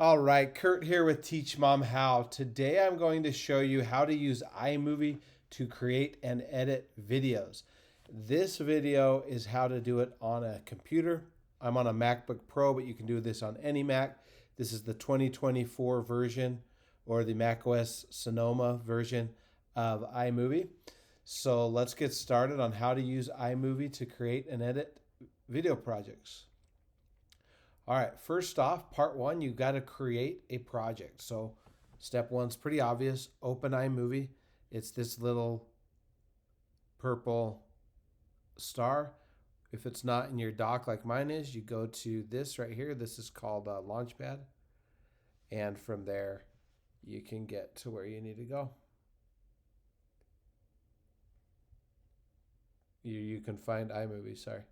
All right, Kurt here with Teach Mom How. Today I'm going to show you how to use iMovie to create and edit videos. This video is how to do it on a computer. I'm on a MacBook Pro, but you can do this on any Mac. This is the 2024 version or the macOS Sonoma version of iMovie. So let's get started on how to use iMovie to create and edit video projects. All right, first off, part one, you've got to create a project. So step one's pretty obvious. Open iMovie. It's this little purple star. If it's not in your dock like mine is, you go to this right here. This is called Launchpad. And from there, you can get to where you need to go. You can find iMovie, sorry.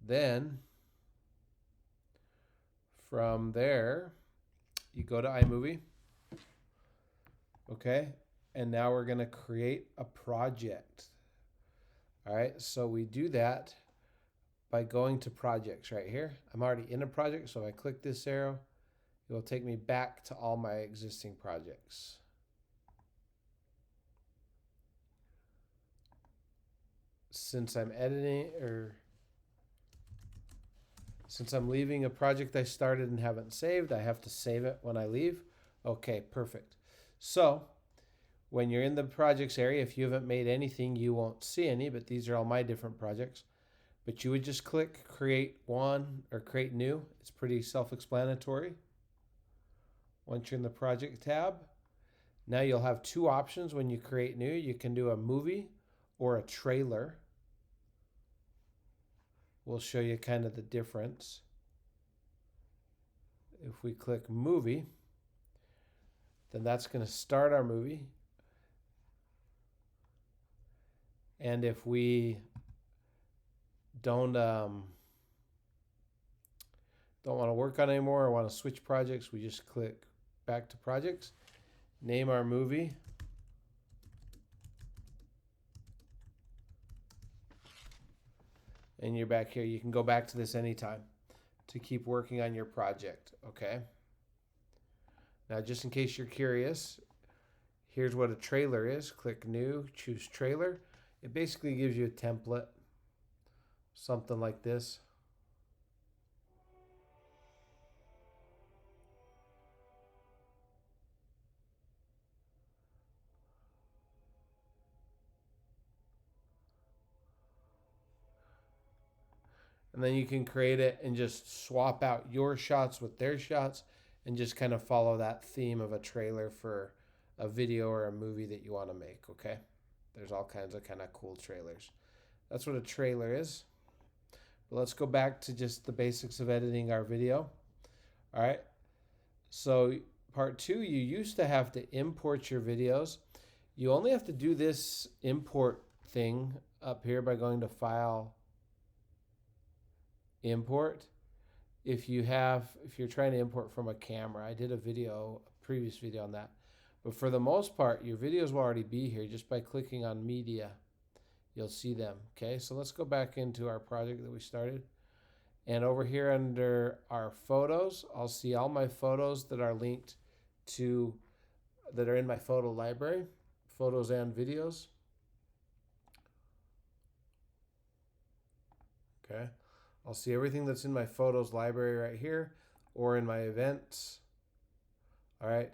Then from there, you go to iMovie, okay? And now we're gonna create a project. All right, so we do that by going to projects right here. I'm already in a project, so if I click this arrow, it will take me back to all my existing projects. Since I'm leaving a project I started and haven't saved, I have to save it when I leave. Okay, perfect. So when you're in the projects area, if you haven't made anything, you won't see any, but these are all my different projects. But you would just click create one or create new. It's pretty self-explanatory. Once you're in the project tab, now you'll have two options when you create new. You can do a movie or a trailer. We'll show you kind of the difference. If we click movie, then that's going to start our movie. And if we don't want to work on it anymore or want to switch projects, we just click back to projects, name our movie, and you're back here. You can go back to this anytime to keep working on your project, okay? Now, just in case you're curious, here's what a trailer is. Click new, choose trailer. It basically gives you a template, something like this. And then you can create it and just swap out your shots with their shots and just kind of follow that theme of a trailer for a video or a movie that you want to make, okay? There's all kinds of kind of cool trailers. That's what a trailer is. But let's go back to just the basics of editing our video. All right. So part two, you used to have to import your videos. You only have to do this import thing up here by going to File, Import. If you're trying to import from a camera, I did a previous video on that. But for the most part, your videos will already be here just by clicking on media. You'll see them. Okay, so let's go back into our project that we started. And over here under our photos, I'll see all my photos that are linked to, that are in my photo library, photos and videos. Okay, I'll see everything that's in my photos library right here, or in my events, all right,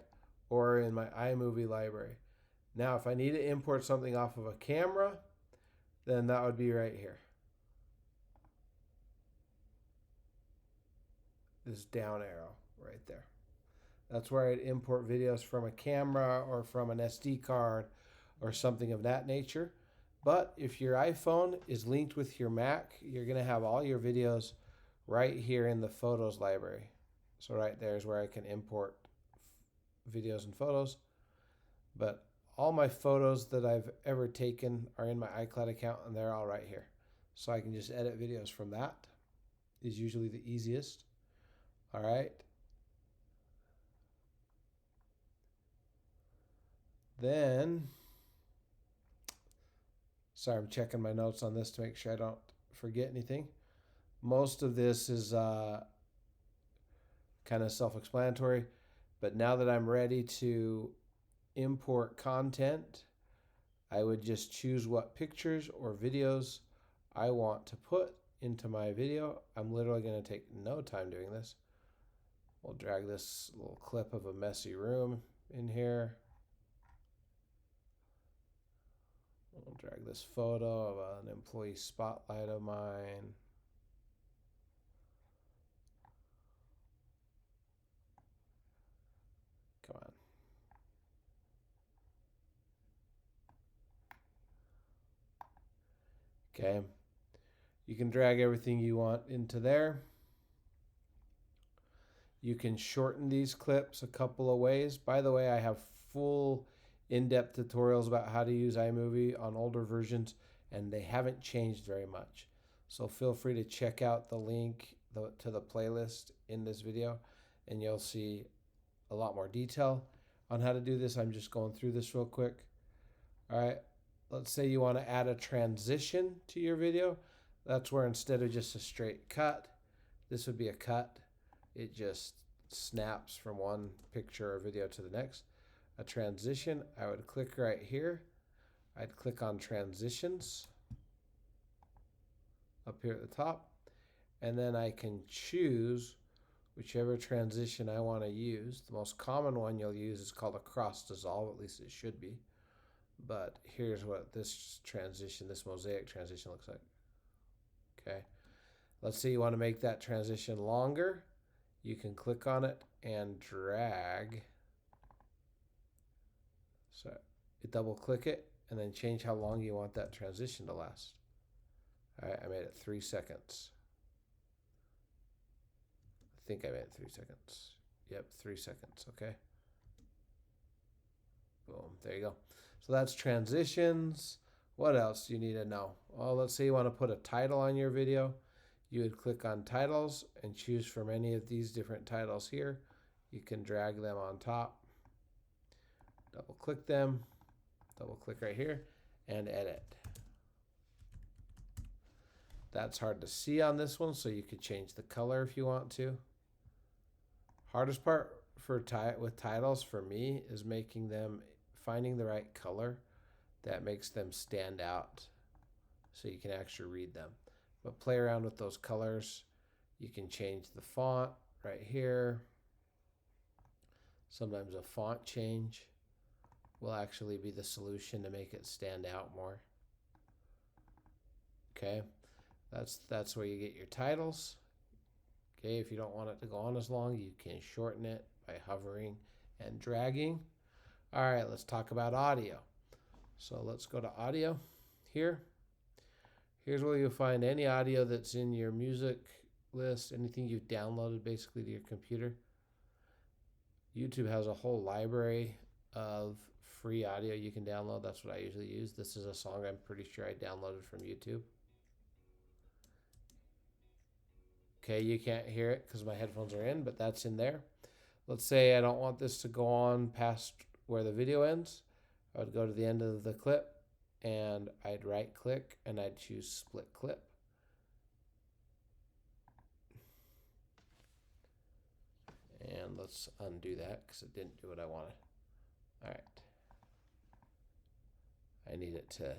or in my iMovie library. Now, if I need to import something off of a camera, then that would be right here. This down arrow right there. That's where I'd import videos from a camera or from an SD card or something of that nature. But if your iPhone is linked with your Mac, you're going to have all your videos right here in the Photos library. So right there is where I can import videos and photos. But all my photos that I've ever taken are in my iCloud account, and they're all right here. So I can just edit videos from that. Is usually the easiest. All right. Then, sorry, I'm checking my notes on this to make sure I don't forget anything. Most of this is kind of self-explanatory. But now that I'm ready to import content, I would just choose what pictures or videos I want to put into my video. I'm literally going to take no time doing this. We'll drag this little clip of a messy room in here. We'll drag this photo of an employee spotlight of mine. Come on. Okay. You can drag everything you want into there. You can shorten these clips a couple of ways. By the way, I have full in-depth tutorials about how to use iMovie on older versions, and they haven't changed very much. So feel free to check out the link to the playlist in this video, and you'll see a lot more detail on how to do this. I'm just going through this real quick. All right, let's say you want to add a transition to your video. That's where instead of just a straight cut, this would be a cut. It just snaps from one picture or video to the next. A transition, I would click right here. I'd click on transitions up here at the top, and then I can choose whichever transition I want to use. The most common one you'll use is called a cross dissolve, at least it should be. But here's what this transition, this mosaic transition looks like. Okay, let's say you want to make that transition longer. You can click on it and drag. So you double click it and then change how long you want that transition to last. All right, I made it 3 seconds. I think I made it 3 seconds. Yep, 3 seconds, okay. Boom, there you go. So that's transitions. What else do you need to know? Well, let's say you want to put a title on your video. You would click on titles and choose from any of these different titles here. You can drag them on top, double click them, double click right here, and edit. That's hard to see on this one, so you could change the color if you want to. Hardest part with titles for me is finding the right color that makes them stand out so you can actually read them. But play around with those colors. You can change the font right here. Sometimes a font change will actually be the solution to make it stand out more. Okay, that's where you get your titles. Okay, if you don't want it to go on as long, you can shorten it by hovering and dragging. All right, let's talk about audio. So let's go to audio here. Here's where you'll find any audio that's in your music list, anything you've downloaded basically to your computer. YouTube has a whole library of free audio you can download. That's what I usually use. This is a song I'm pretty sure I downloaded from YouTube. Okay, you can't hear it because my headphones are in, but that's in there. Let's say I don't want this to go on past where the video ends. I would go to the end of the clip and I'd right click and I'd choose split clip. And let's undo that because it didn't do what I wanted. All right. I need it to,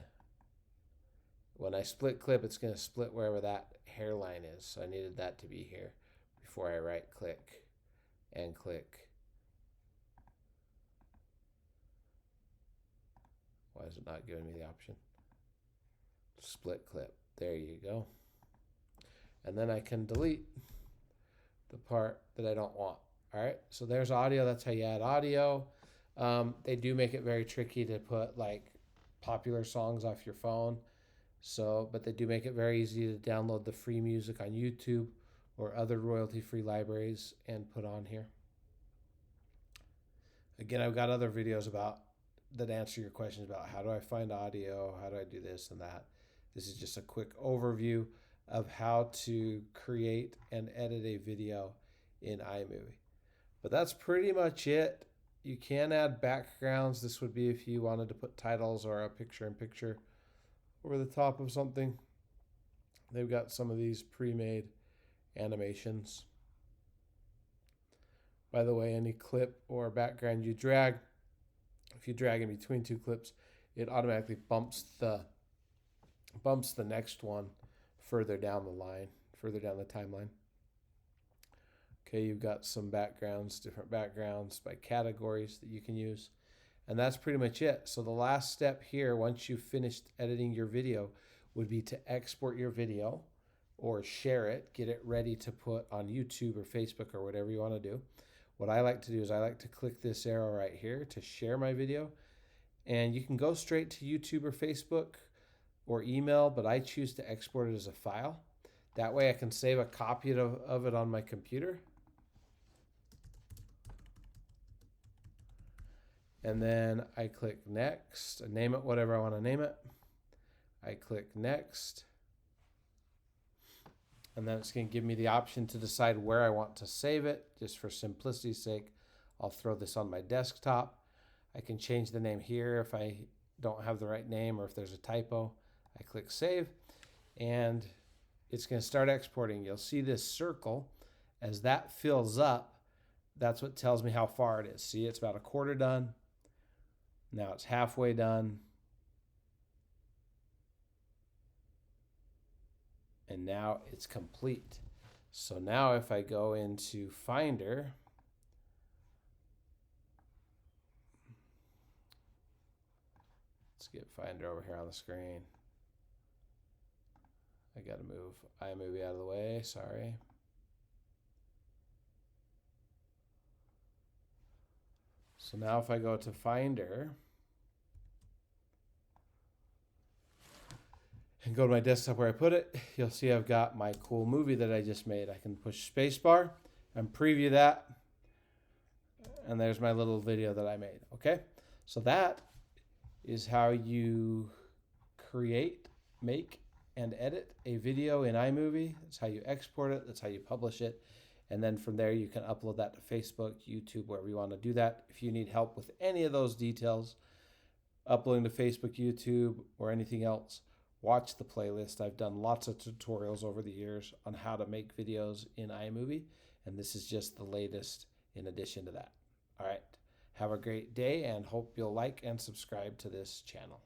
when I split clip, it's going to split wherever that hairline is. So I needed that to be here before I right click and click. Why is it not giving me the option? Split clip. There you go. And then I can delete the part that I don't want. All right, so there's audio. That's how you add audio. They do make it very tricky to put like popular songs off your phone. But they do make it very easy to download the free music on YouTube or other royalty-free libraries and put on here. Again, I've got other videos that answer your questions about how do I find audio, how do I do this and that. This is just a quick overview of how to create and edit a video in iMovie. But that's pretty much it. You can add backgrounds. This would be if you wanted to put titles or a picture-in-picture over the top of something. They've got some of these pre-made animations. By the way, any clip or background you drag, if you drag in between two clips, it automatically bumps the next one further down the line, further down the timeline. Okay, you've got some backgrounds, different backgrounds by categories that you can use. And that's pretty much it. So the last step here, once you've finished editing your video, would be to export your video or share it, get it ready to put on YouTube or Facebook or whatever you want to do. What I like to do is I like to click this arrow right here to share my video. And you can go straight to YouTube or Facebook or email, but I choose to export it as a file. That way I can save a copy of it on my computer. And then I click next, I name it whatever I want to name it. I click next. And then it's going to give me the option to decide where I want to save it. Just for simplicity's sake, I'll throw this on my desktop. I can change the name here if I don't have the right name or if there's a typo. I click save and it's going to start exporting. You'll see this circle. As that fills up, that's what tells me how far it is. See, it's about a quarter done. Now it's halfway done. And now it's complete. So now if I go into Finder, let's get Finder over here on the screen. I got to move iMovie out of the way, sorry. So now if I go to Finder and go to my desktop where I put it, you'll see I've got my cool movie that I just made. I can push spacebar and preview that. And there's my little video that I made, okay? So that is how you create, make, and edit a video in iMovie. That's how you export it. That's how you publish it. And then from there, you can upload that to Facebook, YouTube, wherever you want to do that. If you need help with any of those details, uploading to Facebook, YouTube, or anything else, watch the playlist. I've done lots of tutorials over the years on how to make videos in iMovie, and this is just the latest in addition to that. All right, have a great day and hope you'll like and subscribe to this channel.